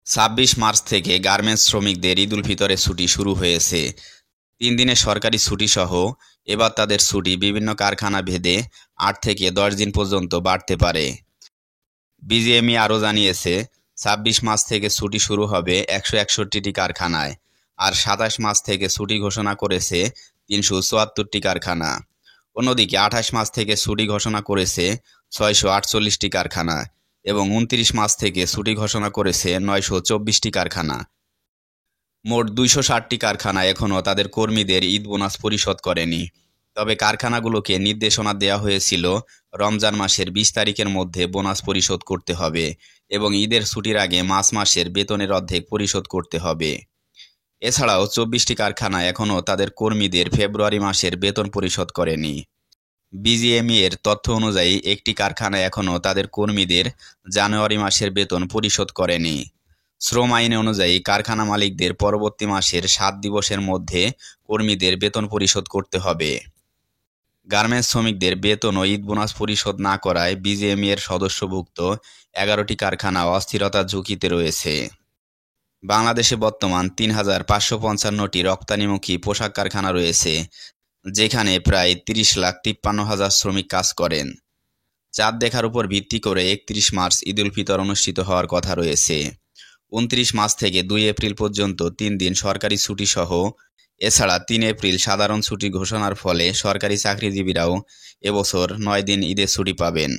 ২৬ March থেকে garments শ্রমিকদের ঈদ উল ফিতরের ছুটি শুরু হয়েছে। ৩ দিনের সরকারি ছুটিসহ এবার তাদের ছুটি বিভিন্ন কারখানা ভেদে ৮ থেকে ১০ দিন পর্যন্ত বাড়তে পারে। বিজিএমইএ আরও জানিয়েছে, ২৬ মার্চ থেকে ছুটি শুরু হবে ১৬১টি কারখানায়, আর ২৭ মার্চ থেকে ছুটি ঘোষণা করেছে ৩৭৪টি কারখানা। অন্যদিকে ২৮ মার্চ থেকে ছুটি ঘোষণা করেছে ৬৪৮টি কারখানা এবং ২৯ মার্চ থেকে ছুটি ঘোষণা করেছে ৯২৪টি কারখানা। মোট ২৬০টি কারখানা এখনও তাদের কর্মীদের ঈদ বোনাস পরিশোধ করেনি। তবে কারখানাগুলোকে নির্দেশনা দেওয়া হয়েছিল রমজান মাসের ২০ তারিখের মধ্যে বোনাস পরিশোধ করতে হবে এবং ঈদের ছুটির আগে মার্চ মাসের বেতনের অর্ধেক পরিশোধ করতে হবে। এছাড়াও ২৪টি কারখানা এখনও তাদের কর্মীদের ফেব্রুয়ারি মাসের বেতন পরিশোধ করেনি। বিজিএমইএর তথ্য অনুযায়ী একটি কারখানা এখনও তাদের কর্মীদের জানুয়ারি মাসের বেতন পরিশোধ করেনি। শ্রম আইন অনুযায়ী কারখানা মালিকদের পরবর্তী মাসের ৭ দিবসের মধ্যে কর্মীদের বেতন পরিশোধ করতে হবে। গার্মেন্টস শ্রমিকদের বেতন ও ঈদ বোনাস পরিশোধ না করায় বিজিএমইএর সদস্যভুক্ত ১১টি কারখানা অস্থিরতার ঝুঁকিতে রয়েছে। বাংলাদেশে বর্তমান ৩,৫৫৫টি রপ্তানিমুখী পোশাক কারখানা রয়েছে, যেখানে প্রায় ৩০,৫৩,০০০ শ্রমিক কাজ করেন। চাঁদ দেখার উপর ভিত্তি করে ৩১ মার্চ ঈদ উল ফিতর অনুষ্ঠিত হওয়ার কথা রয়েছে। ২৯ মার্চ থেকে ২ এপ্রিল পর্যন্ত ৩ দিন সরকারি ছুটিসহ এছাড়া ৩ এপ্রিল সাধারণ ছুটি ঘোষণার ফলে সরকারি চাকরিজীবীরাও এবছর ৯ দিন ঈদের ছুটি পাবেন।